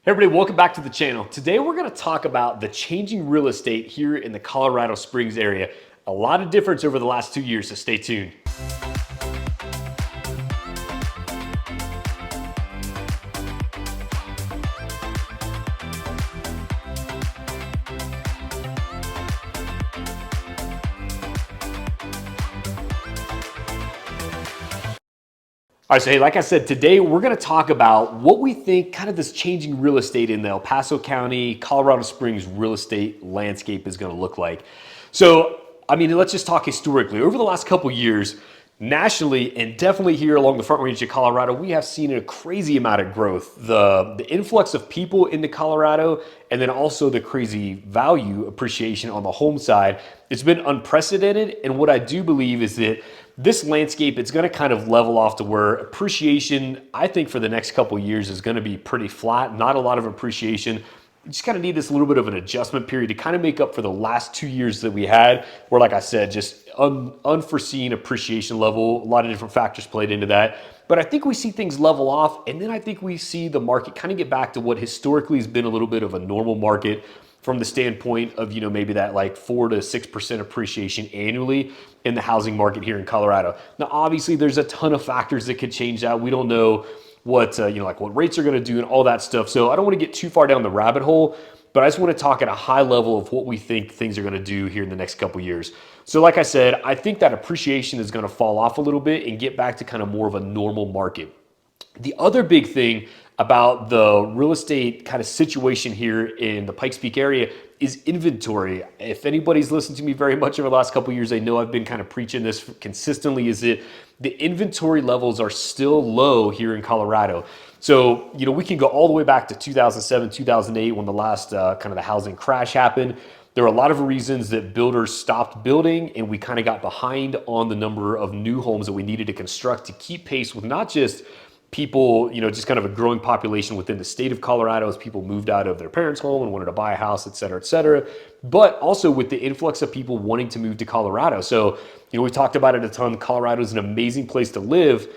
Hey everybody, welcome back to the channel. Today we're going to talk about the changing real estate here in the Colorado Springs area. A lot of difference over the last 2 years, so stay tuned. All right, so hey, like I said, today we're going to talk about what we think kind of this changing real estate in the El Paso County, Colorado Springs real estate landscape is going to look like. So, I mean, let's just talk historically. Over the last couple years, nationally and definitely here along the Front Range of Colorado, we have seen a crazy amount of growth. The influx of people into Colorado and then also the crazy value appreciation on the home side, it's been unprecedented. And what I do believe is that this landscape, it's going to kind of level off to where appreciation, I think for the next couple of years is going to be pretty flat, not a lot of appreciation. You just kind of need this little bit of an adjustment period to kind of make up for the last 2 years that we had, where, like I said, just unforeseen appreciation level. A lot of different factors played into that. But I think we see things level off, and then I think we see the market kind of get back to what historically has been a little bit of a normal market from the standpoint of, maybe that like 4 to 6% appreciation annually in the housing market here in Colorado. Now, obviously, there's a ton of factors that could change that. We don't know what like what rates are going to do and all that stuff. So I don't want to get too far down the rabbit hole, but I just want to talk at a high level of what we think things are going to do here in the next couple years. So like I said, I think that appreciation is going to fall off a little bit and get back to kind of more of a normal market. The other big thing about the real estate kind of situation here in the Pikes Peak area is inventory. If anybody's listened to me very much over the last couple of years, they know I've been kind of preaching this consistently, is that the inventory levels are still low here in Colorado. So, we can go all the way back to 2007, 2008 when the last kind of the housing crash happened. There were a lot of reasons that builders stopped building and we kind of got behind on the number of new homes that we needed to construct to keep pace with not just people, just kind of a growing population within the state of Colorado as people moved out of their parents' home and wanted to buy a house, et cetera, but also with the influx of people wanting to move to Colorado. So, we talked about it a ton. Colorado is an amazing place to live,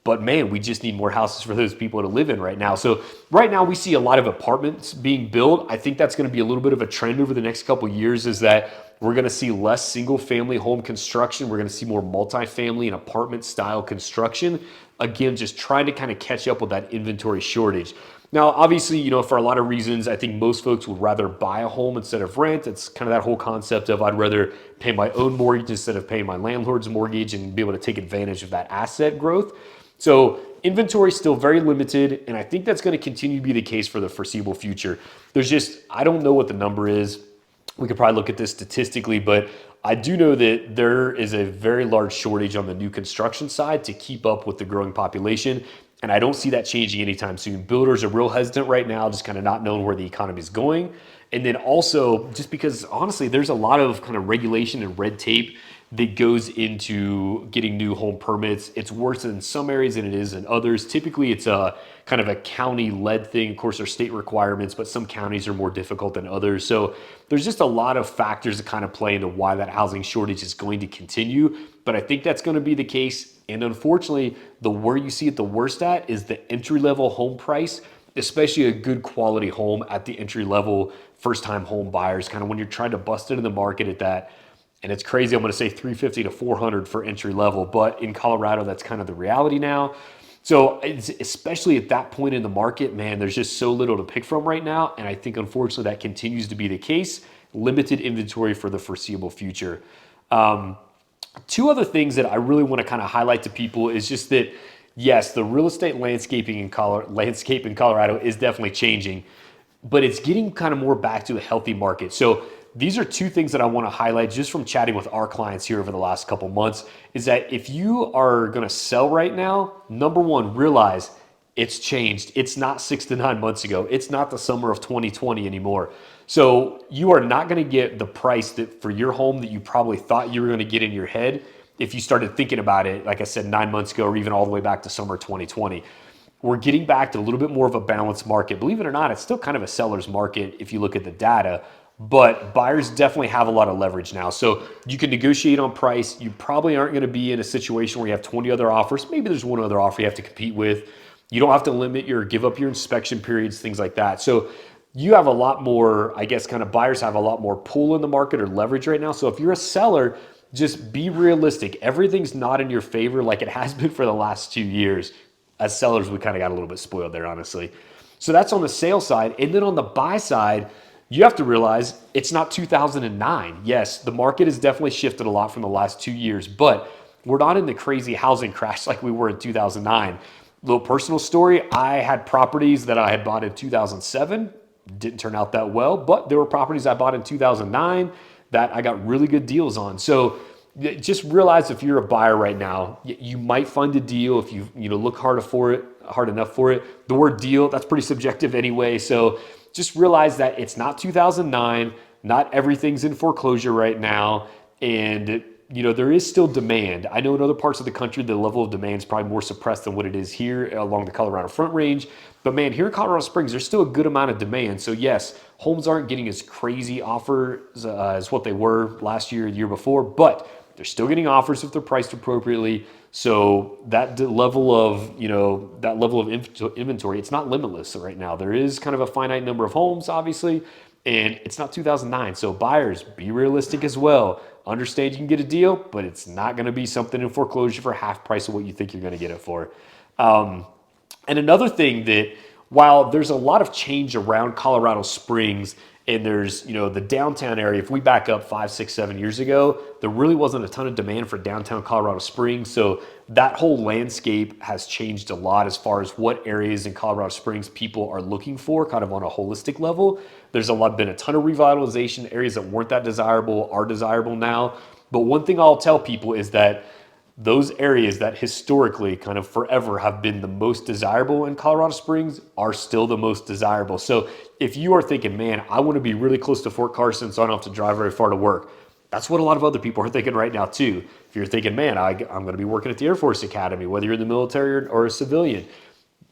but man, we just need more houses for those people to live in right now. So right now we see a lot of apartments being built. I think that's going to be a little bit of a trend over the next couple of years, is that we're going to see less single family home construction. We're going to see more multifamily and apartment style construction. Again, just trying to kind of catch up with that inventory shortage. Now, obviously, for a lot of reasons, I think most folks would rather buy a home instead of rent. It's kind of that whole concept of I'd rather pay my own mortgage instead of paying my landlord's mortgage and be able to take advantage of that asset growth. So inventory is still very limited, and I think that's going to continue to be the case for the foreseeable future. I don't know what the number is. We could probably look at this statistically, but I do know that there is a very large shortage on the new construction side to keep up with the growing population. And I don't see that changing anytime soon. Builders are real hesitant right now, just kind of not knowing where the economy is going. And then also just because honestly, there's a lot of kind of regulation and red tape that goes into getting new home permits. It's worse in some areas than it is in others. Typically, it's a kind of a county-led thing. Of course, there's state requirements, but some counties are more difficult than others. So there's just a lot of factors that kind of play into why that housing shortage is going to continue. But I think that's going to be the case. And unfortunately, where you see it the worst at is the entry-level home price, especially a good quality home at the entry-level first-time home buyers, kind of when you're trying to bust into the market at that. And it's crazy, I'm going to say $350 to $400 for entry level, but in Colorado, that's kind of the reality now. So especially at that point in the market, man, there's just so little to pick from right now. And I think unfortunately that continues to be the case. Limited inventory for the foreseeable future. Two other things that I really want to kind of highlight to people is just that, yes, the real estate landscape in Colorado is definitely changing, but it's getting kind of more back to a healthy market. So these are two things that I want to highlight just from chatting with our clients here over the last couple months, is that if you are going to sell right now, number one, realize it's changed. It's not 6 to 9 months ago. It's not the summer of 2020 anymore. So you are not going to get the price that for your home that you probably thought you were going to get in your head if you started thinking about it, like I said, 9 months ago, or even all the way back to summer 2020. We're getting back to a little bit more of a balanced market. Believe it or not, it's still kind of a seller's market if you look at the data. But buyers definitely have a lot of leverage now. So you can negotiate on price. You probably aren't going to be in a situation where you have 20 other offers. Maybe there's one other offer you have to compete with. You don't have to give up your inspection periods, things like that. So you have a lot more, I guess, kind of buyers have a lot more pull in the market or leverage right now. So if you're a seller, just be realistic. Everything's not in your favor like it has been for the last 2 years. As sellers, we kind of got a little bit spoiled there, honestly. So that's on the sale side. And then on the buy side, you have to realize it's not 2009. Yes, the market has definitely shifted a lot from the last 2 years, but we're not in the crazy housing crash like we were in 2009. Little personal story, I had properties that I had bought in 2007. Didn't turn out that well, but there were properties I bought in 2009 that I got really good deals on. So just realize if you're a buyer right now, you might find a deal if you look hard enough for it. The word deal, that's pretty subjective anyway. So just realize that it's not 2009, not everything's in foreclosure right now, and there is still demand. I know in other parts of the country, the level of demand is probably more suppressed than what it is here along the Colorado Front Range. But man, here in Colorado Springs, there's still a good amount of demand. So yes, homes aren't getting as crazy offers as what they were last year, the year before, but they're still getting offers if they're priced appropriately. So that level of inventory, it's not limitless right now. There is kind of a finite number of homes, obviously, and it's not 2009. So buyers, be realistic as well. Understand you can get a deal, but it's not going to be something in foreclosure for half price of what you think you're going to get it for. And another thing that, while there's a lot of change around Colorado Springs, and there's, the downtown area, if we back up 5, 6, 7 years ago, there really wasn't a ton of demand for downtown Colorado Springs. So that whole landscape has changed a lot as far as what areas in Colorado Springs people are looking for kind of on a holistic level. There's been a ton of revitalization. Areas that weren't that desirable are desirable now. But one thing I'll tell people is that those areas that historically kind of forever have been the most desirable in Colorado Springs are still the most desirable. So if you are thinking, man, I want to be really close to Fort Carson so I don't have to drive very far to work, that's what a lot of other people are thinking right now too. If you're thinking, man, I'm going to be working at the Air Force Academy, whether you're in the military or a civilian,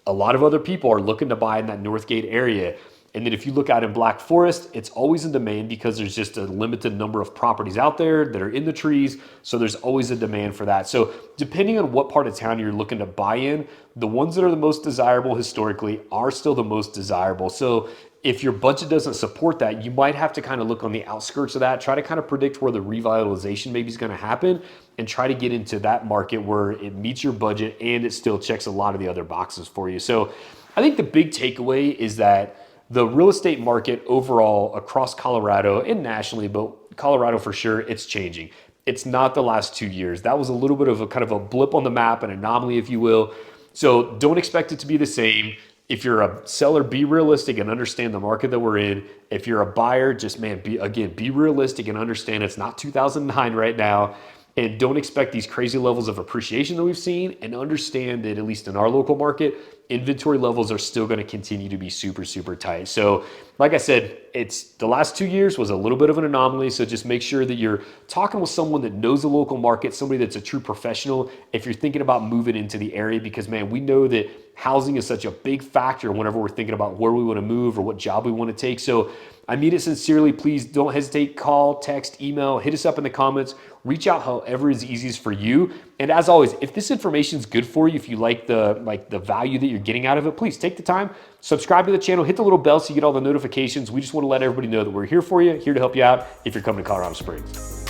a lot of other people are looking to buy in that Northgate area. And then if you look out in Black Forest, it's always in demand because there's just a limited number of properties out there that are in the trees. So there's always a demand for that. So depending on what part of town you're looking to buy in, the ones that are the most desirable historically are still the most desirable. So if your budget doesn't support that, you might have to kind of look on the outskirts of that, try to kind of predict where the revitalization maybe is going to happen, and try to get into that market where it meets your budget and it still checks a lot of the other boxes for you. So I think the big takeaway is that the real estate market overall across Colorado and nationally, but Colorado for sure, it's changing. It's not the last 2 years. That was a little bit of a kind of a blip on the map, an anomaly, if you will. So don't expect it to be the same. If you're a seller, be realistic and understand the market that we're in. If you're a buyer, just be realistic and understand it's not 2009 right now. And don't expect these crazy levels of appreciation that we've seen, and understand that at least in our local market, inventory levels are still going to continue to be super, super tight. So like I said, the last 2 years was a little bit of an anomaly. So just make sure that you're talking with someone that knows the local market, somebody that's a true professional if you're thinking about moving into the area, because man, we know that housing is such a big factor whenever we're thinking about where we want to move or what job we want to take. So I mean it sincerely. Please don't hesitate. Call, text, email, hit us up in the comments. Reach out however is easiest for you. And as always, if this information is good for you, if you like the value that you're getting out of it, please take the time, subscribe to the channel, hit the little bell so you get all the notifications. We just want to let everybody know that we're here for you, here to help you out if you're coming to Colorado Springs.